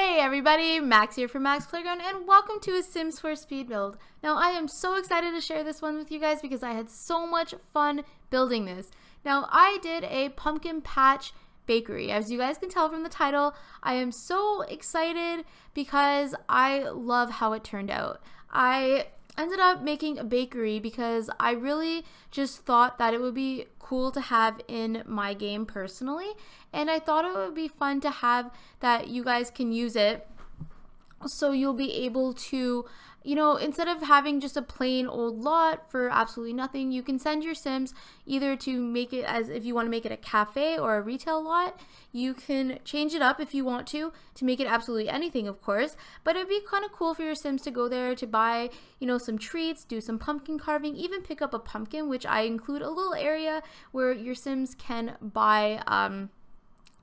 Hey everybody, Max here from mAKSpLAYGROUND and welcome to a Sims 4 speed build. Now I am so excited to share this one with you guys because I had so much fun building this. Now I did a pumpkin patch bakery. As you guys can tell from the title, I am so excited because I love how it turned out. I ended up making a bakery because I really just thought that it would be cool to have in my game personally, and I thought it would be fun to have that you guys can use it so you'll be able to, you know, instead of having just a plain old lot for absolutely nothing, you can send your Sims either to make it as if you want to make it a cafe or a retail lot. You can change it up if you want to make it absolutely anything, of course, but it'd be kind of cool for your Sims to go there to buy, you know, some treats, do some pumpkin carving, even pick up a pumpkin, which I include a little area where your Sims can buy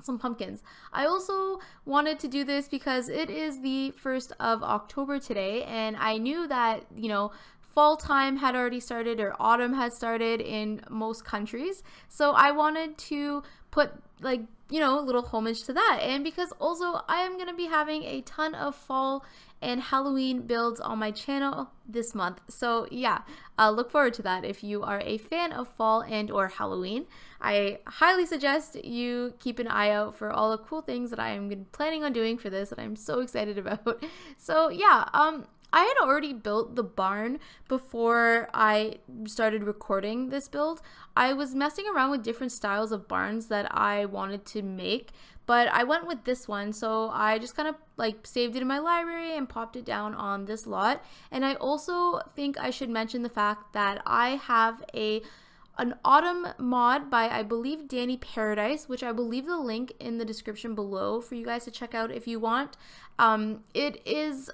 some pumpkins. I also wanted to do this because it is the 1st of October today, and I knew that, you know, fall time had already started or autumn had started in most countries, so I wanted to put, like, you know, a little homage to that. And because also I am going to be having a ton of fall and Halloween builds on my channel this month, so yeah, look forward to that. If you are a fan of fall and or Halloween, I highly suggest you keep an eye out for all the cool things that I am planning on doing for this that I'm so excited about. So yeah, I had already built the barn before I started recording this build. I was messing around with different styles of barns that I wanted to make, but I went with this one, so I just kind of like saved it in my library and popped it down on this lot. And I also think I should mention the fact that I have an autumn mod by, I believe, Danny Paradise, which I will leave the link in the description below for you guys to check out if you want. It is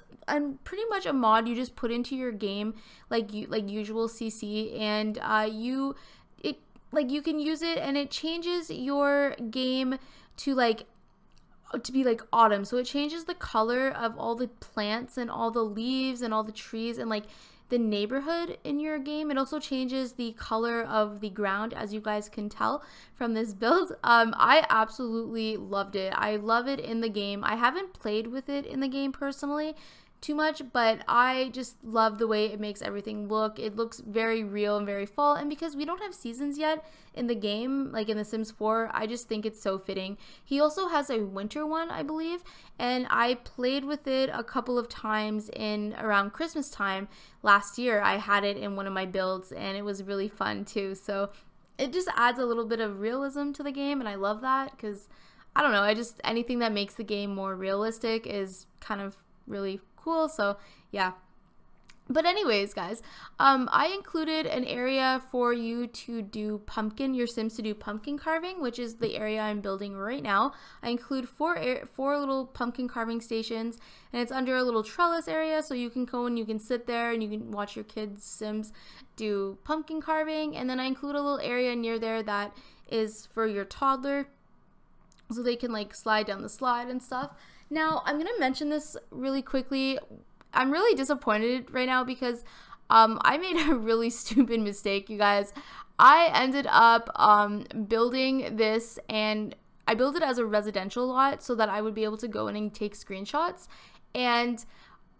pretty much a mod you just put into your game like usual CC, and you can use it and it changes your game to be like autumn. So it changes the color of all the plants and all the leaves and all the trees and like the neighborhood in your game. It also changes the color of the ground, as you guys can tell from this build. I absolutely loved it. I love it in the game. I haven't played with it in the game personally too much, but I just love the way it makes everything look. It looks very real and very fall, and because we don't have seasons yet in the game, like in The Sims 4, I just think it's so fitting. He also has a winter one, I believe, and I played with it a couple of times in around Christmas time last year. I had it in one of my builds and it was really fun too, so it just adds a little bit of realism to the game, and I love that because, I don't know, anything that makes the game more realistic is kind of really cool. So yeah, but anyways guys, I included an area for you to do your Sims to do pumpkin carving, which is the area I'm building right now. I include four little pumpkin carving stations, and it's under a little trellis area, so you can go and you can sit there and you can watch your kids Sims do pumpkin carving. And then I include a little area near there that is for your toddler, so they can like slide down the slide and stuff. Now, I'm going to mention this really quickly. I'm really disappointed right now because I made a really stupid mistake, you guys. I ended up building this, and I built it as a residential lot so that I would be able to go in and take screenshots. And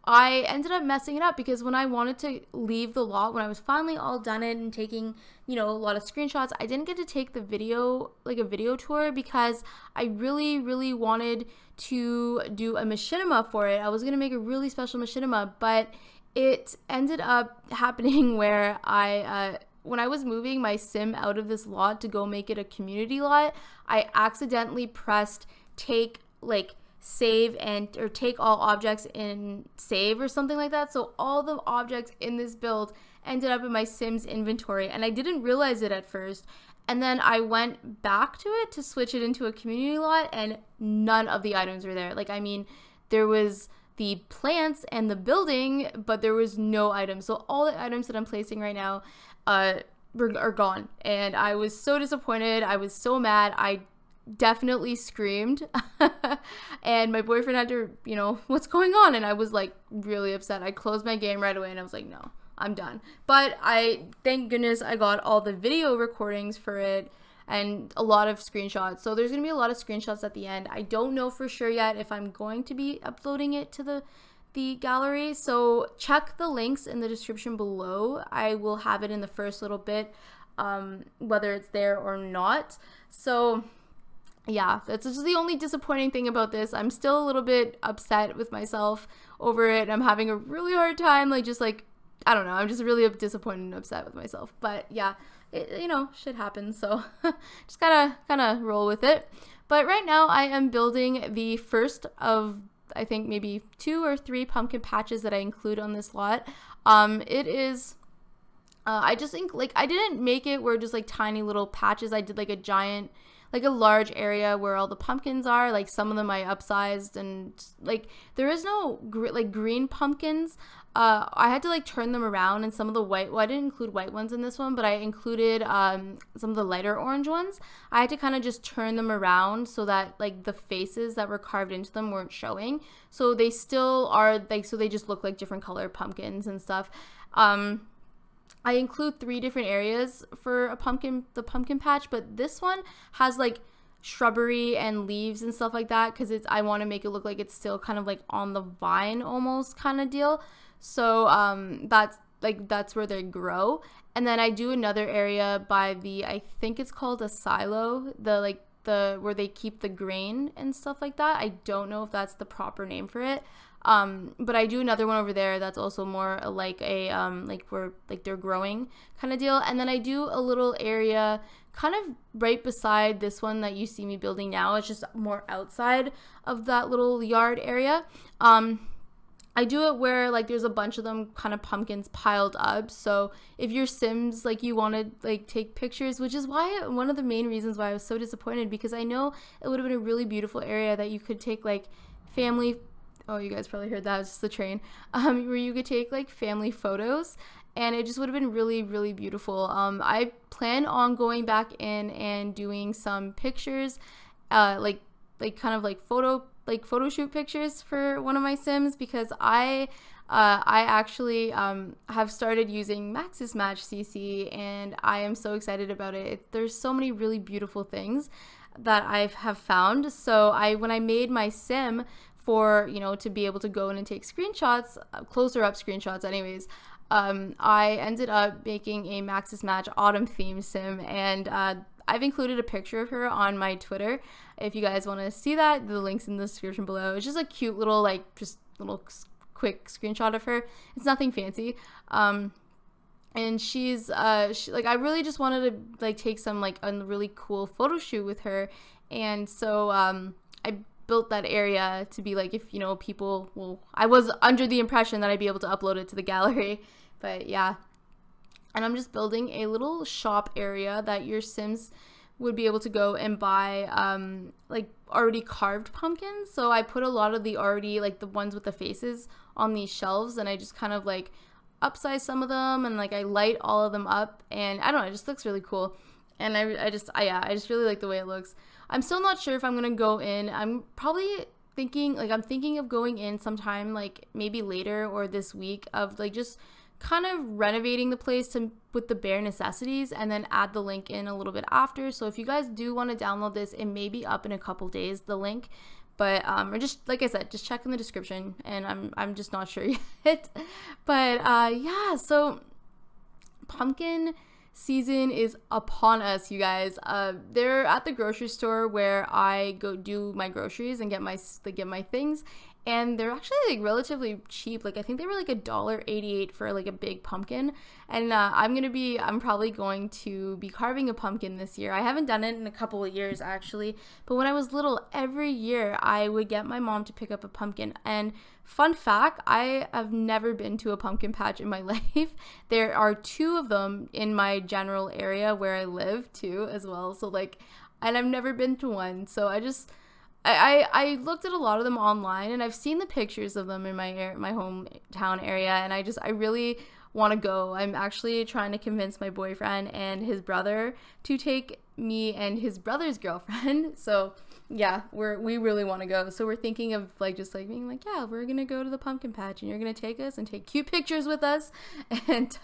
I ended up messing it up because when I wanted to leave the lot, when I was finally all done it and taking, you know, a lot of screenshots, I didn't get to take the video, like a video tour, because I really, really wanted to do a machinima for it. I was going to make a really special machinima, but it ended up happening where when I was moving my Sim out of this lot to go make it a community lot, I accidentally pressed save or take all objects in save or something like that. So all the objects in this build ended up in my Sims inventory, and I didn't realize it at first. And then I went back to it to switch it into a community lot, and none of the items were there. Like, I mean, there was the plants and the building, but there was no items. So all the items that I'm placing right now are gone, and I was so disappointed. I was so mad. I definitely screamed and my boyfriend had to, you know, what's going on? And I was like really upset. I closed my game right away and I was like, no, I'm done. But thank goodness I got all the video recordings for it and a lot of screenshots. So there's gonna be a lot of screenshots at the end. I don't know for sure yet if I'm going to be uploading it to the gallery, so check the links in the description below. I will have it in the first little bit, whether it's there or not. So yeah, that's just the only disappointing thing about this. I'm still a little bit upset with myself over it. I'm having a really hard time, like, just like, I don't know, I'm just really disappointed and upset with myself. But yeah, you know, shit happens, so just gotta kind of roll with it. But right now I am building the first of, I think, maybe 2 or 3 pumpkin patches that I include on this lot. It is I just think, like, I didn't make it where just like tiny little patches. I did like a giant, like a large area where all the pumpkins are. Like, some of them I upsized, and like there is no like green pumpkins. I had to like turn them around, and some of the white, well, I didn't include white ones in this one, but I included some of the lighter orange ones. I had to kind of just turn them around so that like the faces that were carved into them weren't showing, so they still are like, so they just look like different color pumpkins and stuff. I include 3 different areas for the pumpkin patch, but this one has like shrubbery and leaves and stuff like that, because I want to make it look like it's still kind of like on the vine almost kind of deal. So that's where they grow. And then I do another area by the, I think it's called a silo, where they keep the grain and stuff like that. I don't know if that's the proper name for it. But I do another one over there that's also more like a like where like they're growing kind of deal. And then I do a little area kind of right beside this one that you see me building now. It's just more outside of that little yard area. I do it where like there's a bunch of them, kind of pumpkins piled up. So if your Sims, like, you want to like take pictures, which is why one of the main reasons why I was so disappointed, because I know it would have been a really beautiful area that you could take like family, oh, you guys probably heard that, it's just the train, where you could take like family photos, and it just would have been really, really beautiful. I plan on going back in and doing some pictures, like kind of like photo shoot pictures for one of my Sims, because I actually have started using mAKSpLAYGROUND, and I am so excited about it. There's so many really beautiful things that I have found. So when I made my Sim for, you know, to be able to go in and take screenshots, closer up screenshots anyways, I ended up making a mAKSpLAYGROUND autumn theme Sim, and I've included a picture of her on my Twitter. If you guys want to see that, the link's in the description below. It's just a cute little, like, just little quick screenshot of her. It's nothing fancy. And she's like, I really just wanted to like take some like a really cool photo shoot with her, and so I built that area to be like, if, you know, people will, I was under the impression that I'd be able to upload it to the gallery, but yeah. And I'm just building a little shop area that your Sims would be able to go and buy like already carved pumpkins. So I put a lot of the already, like the ones with the faces on these shelves, and I just kind of like upsize some of them, and like I light all of them up, and I don't know, it just looks really cool. And I just really like the way it looks. I'm still not sure if I'm gonna go in. I'm probably thinking, like, I'm thinking of going in sometime like maybe later or this week, of like just kind of renovating the place with the bare necessities, and then add the link in a little bit after. So if you guys do want to download this, it may be up in a couple days, the link, but or just, like I said, just check in the description, and I'm just not sure yet. But yeah, so pumpkin season is upon us, you guys. They're at the grocery store where I go do my groceries and get my things, and they're actually like relatively cheap. Like, I think they were like $1.88 for like a big pumpkin. And I'm probably going to be carving a pumpkin this year. I haven't done it in a couple of years actually, but when I was little, every year I would get my mom to pick up a pumpkin. And fun fact, I have never been to a pumpkin patch in my life. There are 2 of them in my general area where I live too as well. So like, and I've never been to one. So I looked at a lot of them online, and I've seen the pictures of them in my hometown area, and I really want to go. I'm actually trying to convince my boyfriend and his brother to take me and his brother's girlfriend. So yeah, we really want to go. So we're thinking of like just like being like, yeah, we're gonna go to the pumpkin patch, and you're gonna take us and take cute pictures with us, and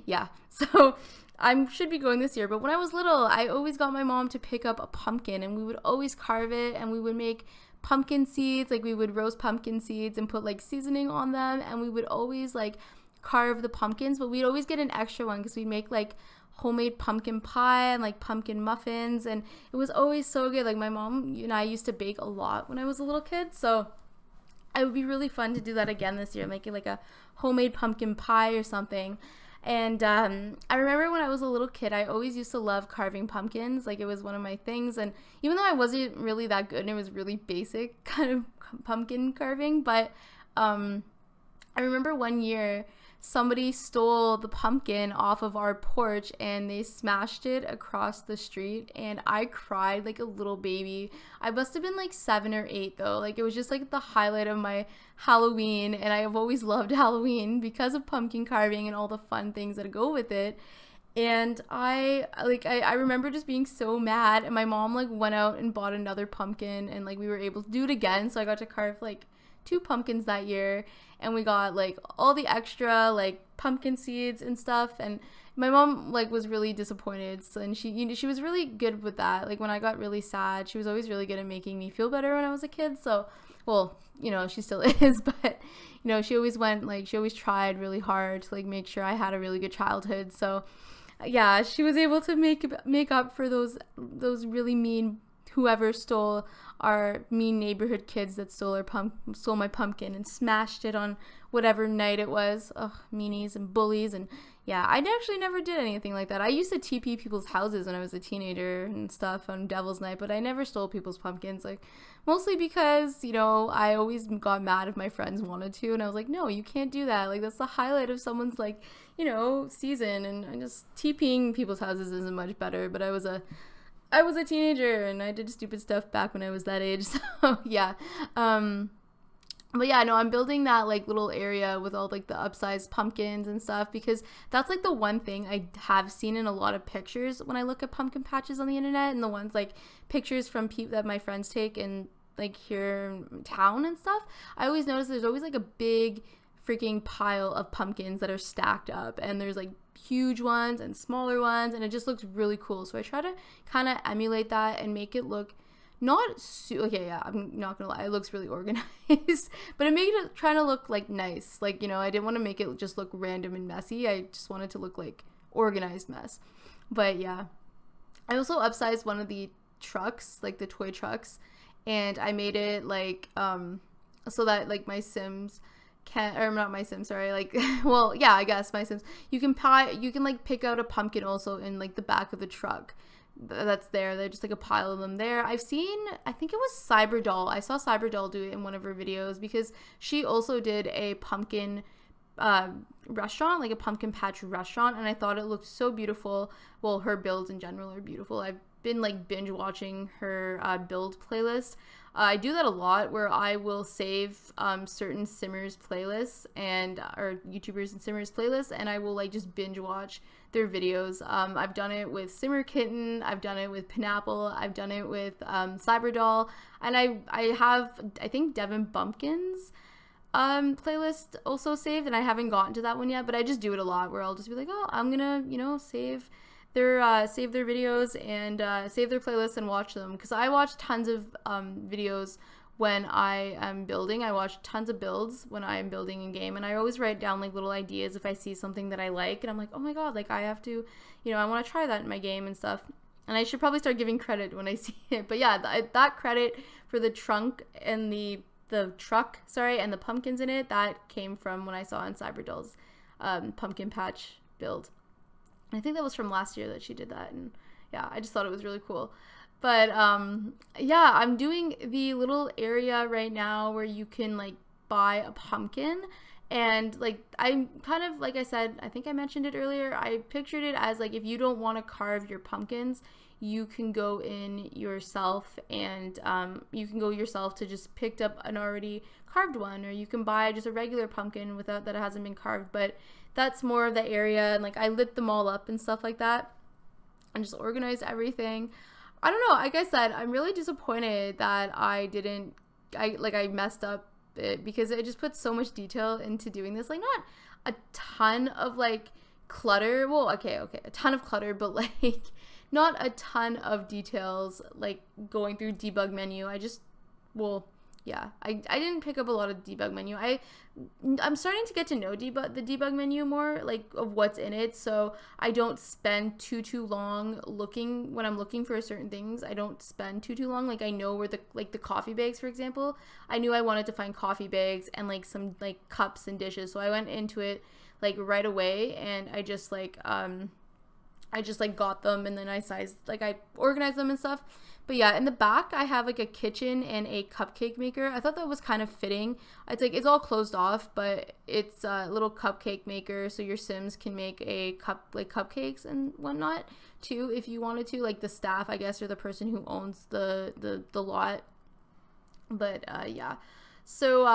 yeah. So I should be going this year, but when I was little, I always got my mom to pick up a pumpkin, and we would always carve it, and we would make pumpkin seeds. Like, we would roast pumpkin seeds and put like seasoning on them, and we would always like carve the pumpkins, but we'd always get an extra one because we'd make like homemade pumpkin pie and like pumpkin muffins, and it was always so good. Like, my mom and I used to bake a lot when I was a little kid, so it would be really fun to do that again this year, making like a homemade pumpkin pie or something. And I remember when I was a little kid, I always used to love carving pumpkins. Like, it was one of my things, and even though I wasn't really that good and it was really basic kind of pumpkin carving, but I remember one year somebody stole the pumpkin off of our porch and they smashed it across the street, and I cried like a little baby. I must have been like 7 or 8 though. Like, it was just like the highlight of my Halloween, and I have always loved Halloween because of pumpkin carving and all the fun things that go with it. And I remember just being so mad, and my mom like went out and bought another pumpkin, and like we were able to do it again, so I got to carve like 2 pumpkins that year, and we got like all the extra like pumpkin seeds and stuff. And my mom like was really disappointed, so, and she was really good with that. Like, when I got really sad, she was always really good at making me feel better when I was a kid. So, well, you know, she still is, but you know, she always tried really hard to like make sure I had a really good childhood. So yeah, she was able to make up for those really mean, whoever stole our mean neighborhood kids that stole my pumpkin and smashed it on whatever night it was. Ugh, meanies and bullies. And yeah, I actually never did anything like that. I used to TP people's houses when I was a teenager and stuff on Devil's Night, but I never stole people's pumpkins, like, mostly because, you know, I always got mad if my friends wanted to, and I was like, no, you can't do that. Like, that's the highlight of someone's, like, you know, season, and just TPing people's houses isn't much better. But I was a teenager, and I did stupid stuff back when I was that age, so yeah. But yeah, no, I'm building that like little area with all like the upsized pumpkins and stuff, because that's like the one thing I have seen in a lot of pictures when I look at pumpkin patches on the internet, and the ones like pictures from people that my friends take in like here in town and stuff. I always notice there's always like a big freaking pile of pumpkins that are stacked up, and there's like huge ones and smaller ones, and it just looks really cool. So I try to kind of emulate that and make it look okay, yeah, I'm not gonna lie, it looks really organized, but it made it trying to look like nice. Like, you know, I didn't want to make it just look random and messy. I just wanted to look like organized mess. But yeah, I also upsized one of the trucks, like the toy trucks, and I made it like so that like my Sims can, or not my Sims, sorry, like well, yeah, I guess my Sims, you can like pick out a pumpkin also in like the back of the truck that's there. They're just like a pile of them there. I've seen, I think it was Cyberdoll. I saw Cyberdoll do it in one of her videos, because she also did a pumpkin restaurant, like a pumpkin patch restaurant, and I thought it looked so beautiful. Well, her builds in general are beautiful. I've been like binge watching her build playlist. I do that a lot, where I will save certain Simmers playlists or YouTubers and Simmers playlists, and I will like just binge watch their videos. I've done it with Simmer Kitten, I've done it with Pineapple, I've done it with Cyberdoll, and I have, I think, Devin Bumpkins playlist also saved, and I haven't gotten to that one yet, but I just do it a lot, where I'll just be like, oh, I'm gonna, you know, save their videos and save their playlists and watch them, because I watch tons of videos when I am building. I watch tons of builds when I am building in game, and I always write down like little ideas if I see something that I like, and I'm like, oh my god, like I have to, you know, I want to try that in my game and stuff. And I should probably start giving credit when I see it. But yeah, that credit for the trunk and the truck, sorry, and the pumpkins in it, that came from when I saw on Cyberdoll's pumpkin patch build. And I think that was from last year that she did that, and yeah, I just thought it was really cool. But yeah, I'm doing the little area right now where you can like buy a pumpkin, and like I'm kind of, like I said, I think I mentioned it earlier, I pictured it as like, if you don't want to carve your pumpkins, you can go in yourself, and you can go yourself to just pick up an already carved one, or you can buy just a regular pumpkin without that, it hasn't been carved. But that's more of the area, and like I lit them all up and stuff like that, and just organized everything. I don't know, like I said, I'm really disappointed that I messed up it, because I just put so much detail into doing this. Like, not a ton of like clutter. Well, okay, a ton of clutter, but like not a ton of details, like going through debug menu. Yeah, I didn't pick up a lot of debug menu. I'm starting to get to know the debug menu more, like of what's in it, so I don't spend too long looking when I'm looking for certain things. I don't spend too long. Like I know where the coffee bags, for example, I knew I wanted to find coffee bags and like some like cups and dishes, so I went into it like right away, and I just like got them, and then I organized them and stuff. But yeah, in the back I have like a kitchen and a cupcake maker. I thought that was kind of fitting. It's all closed off, but it's a little cupcake maker, so your Sims can make cupcakes and whatnot too if you wanted to, like the staff, I guess, or the person who owns the lot. But yeah, so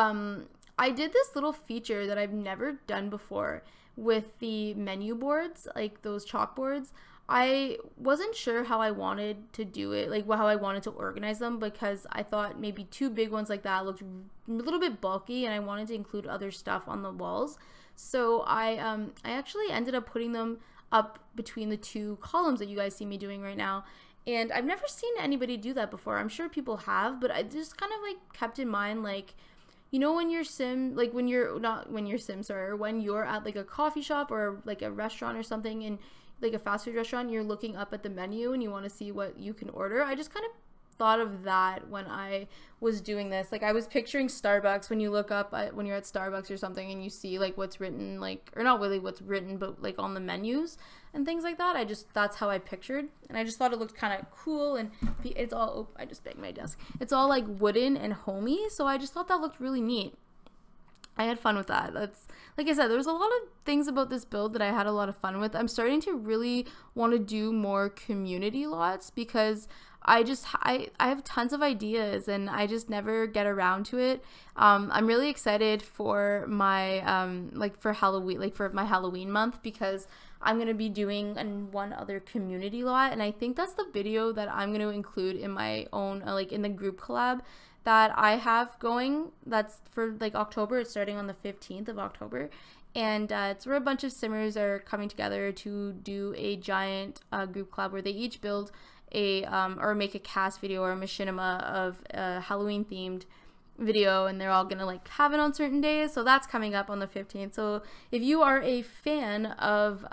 I did this little feature that I've never done before with the menu boards, like those chalkboards. I wasn't sure how I wanted to do it, like how I wanted to organize them, because I thought maybe two big ones like that looked a little bit bulky, and I wanted to include other stuff on the walls. So I actually ended up putting them up between the two columns that you guys see me doing right now. And I've never seen anybody do that before. I'm sure people have, but I just kind of like kept in mind, like, you know, when you're when you're at like a coffee shop or like a restaurant or something, and like a fast food restaurant, you're looking up at the menu and you want to see what you can order. I just kind of thought of that when I was doing this. Like I was picturing Starbucks, when you look up when you're at Starbucks or something and you see like what's written, like, or not really what's written, but like on the menus and things like that. That's how I pictured, and I just thought it looked kind of cool. And it's all, I just banged my desk. It's all like wooden and homey, so I just thought that looked really neat. I had fun with that. That's, like I said, there was a lot of things about this build that I had a lot of fun with. I'm starting to really want to do more community lots, because I have tons of ideas and I just never get around to it. I'm really excited for my for Halloween, like for my Halloween month, because I'm going to be doing one other community lot, and I think that's the video that I'm going to include in my own like in the group collab that I have going. That's for like October. It's starting on the 15th of October, and it's where a bunch of simmers are coming together to do a giant group collab where they each build a or make a cast video or a machinima of a Halloween themed video, and they're all gonna like have it on certain days. So that's coming up on the 15th. So if you are a fan of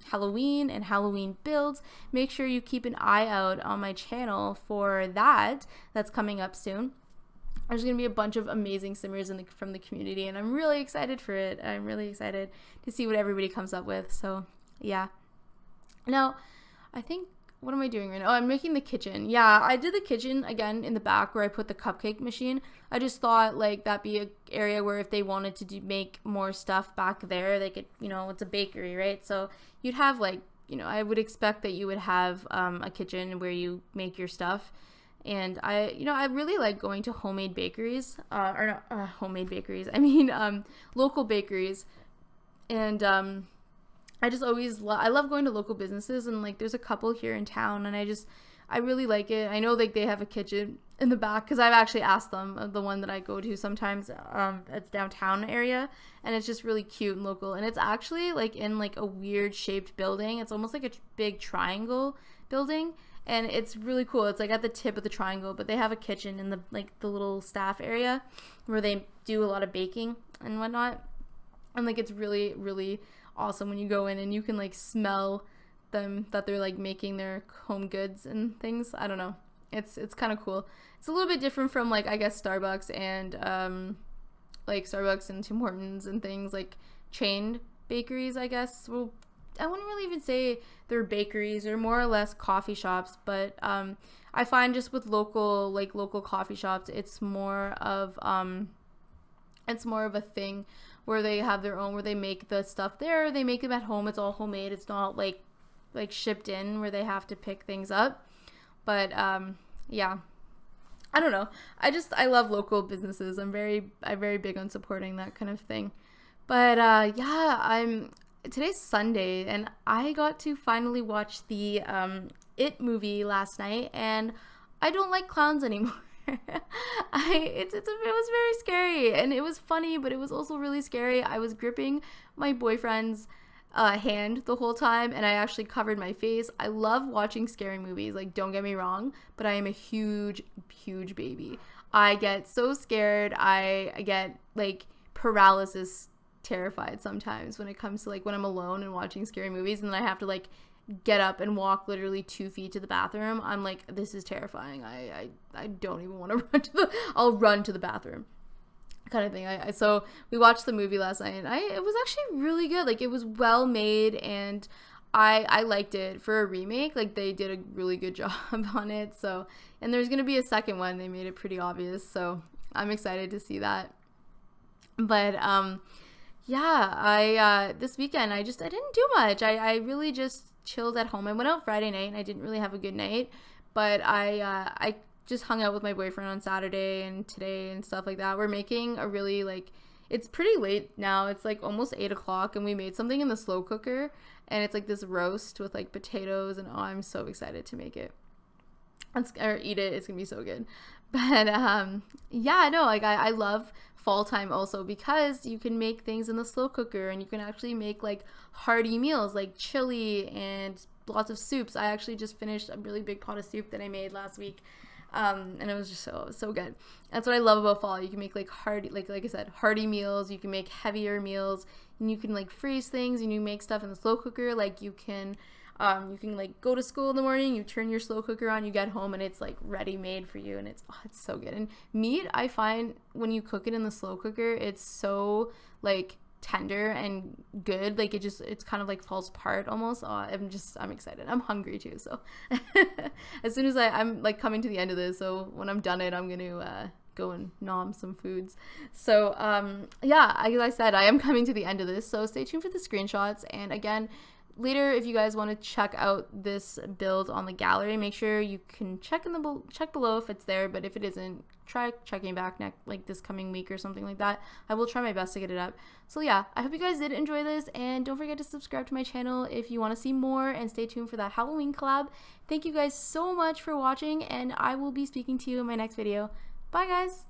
Halloween and Halloween builds, make sure you keep an eye out on my channel for that. That's coming up soon. There's going to be a bunch of amazing simmers from the community, and I'm really excited for it. I'm really excited to see what everybody comes up with. So yeah. Now, I think, what am I doing right now? Oh, I'm making the kitchen. Yeah, I did the kitchen again in the back where I put the cupcake machine. I just thought like that'd be an area where if they wanted to make more stuff back there, they could, you know, it's a bakery, right? So you'd have like, you know, I would expect that you would have a kitchen where you make your stuff. And I really like going to homemade bakeries, or not homemade bakeries, I mean local bakeries. And I just always I love going to local businesses, and like there's a couple here in town, and I really like it. I know like they have a kitchen in the back, because I've actually asked them, the one that I go to sometimes, it's downtown area, and it's just really cute and local, and it's actually like in like a weird shaped building. It's almost like a big triangle building, and it's really cool. It's like at the tip of the triangle, but they have a kitchen in the little staff area where they do a lot of baking and whatnot. And like it's really, really awesome when you go in and you can like smell them, that they're like making their home goods and things. I don't know. It's kind of cool. It's a little bit different from like, I guess, Starbucks and Starbucks and Tim Hortons and things like chained bakeries, I guess. Well, I wouldn't really even say they're bakeries, or more or less coffee shops, but I find just with local coffee shops, it's more of a thing where they have their own, where they make the stuff there, they make them at home. It's all homemade. It's not like shipped in where they have to pick things up. But yeah, I don't know. I love local businesses. I'm very big on supporting that kind of thing. But yeah, today's Sunday, and I got to finally watch the It movie last night, and I don't like clowns anymore. It was very scary, and it was funny, but it was also really scary. I was gripping my boyfriend's hand the whole time, and I actually covered my face. I love watching scary movies, like, don't get me wrong, but I am a huge baby. I get so scared. I get like paralysis terrified sometimes when it comes to like when I'm alone and watching scary movies, and then I have to like get up and walk literally 2 feet to the bathroom. I'm like, this is terrifying. I don't even want to run to the, I'll run to the bathroom kind of thing. So we watched the movie last night, and it was actually really good. Like, it was well made, and I liked it. For a remake, like, they did a really good job on it. So, and there's gonna be a second one. They made it pretty obvious, so I'm excited to see that. But yeah, this weekend I didn't do much. I really just chilled at home. I went out Friday night and I didn't really have a good night, but I just hung out with my boyfriend on Saturday and today and stuff like that. We're making a really, like, it's pretty late now. It's like almost 8 o'clock, and we made something in the slow cooker, and it's like this roast with like potatoes, and oh, I'm so excited to make it or eat it. It's gonna be so good. But yeah, no, like I love fall time also because you can make things in the slow cooker, and you can actually make like hearty meals like chili and lots of soups. I actually just finished a really big pot of soup that I made last week. And it was just so good. That's what I love about fall. You can make like hearty, like I said, hearty meals. You can make heavier meals, and you can like freeze things, and you make stuff in the slow cooker. Like you can like go to school in the morning, you turn your slow cooker on, you get home, and it's like ready made for you, and it's so good. And meat, I find when you cook it in the slow cooker, it's so like tender and good. Like it's kind of like falls apart almost. I'm excited. I'm hungry too, so as soon as I'm like coming to the end of this, so when I'm done it, I'm gonna go and nom some foods. So yeah, as I said, I am coming to the end of this, so stay tuned for the screenshots. And again, later, if you guys want to check out this build on the gallery, make sure you can check below if it's there. But if it isn't, try checking back like this coming week or something like that. I will try my best to get it up. So yeah, I hope you guys did enjoy this, and don't forget to subscribe to my channel if you want to see more, and stay tuned for that Halloween collab. Thank you guys so much for watching, and I will be speaking to you in my next video. Bye guys!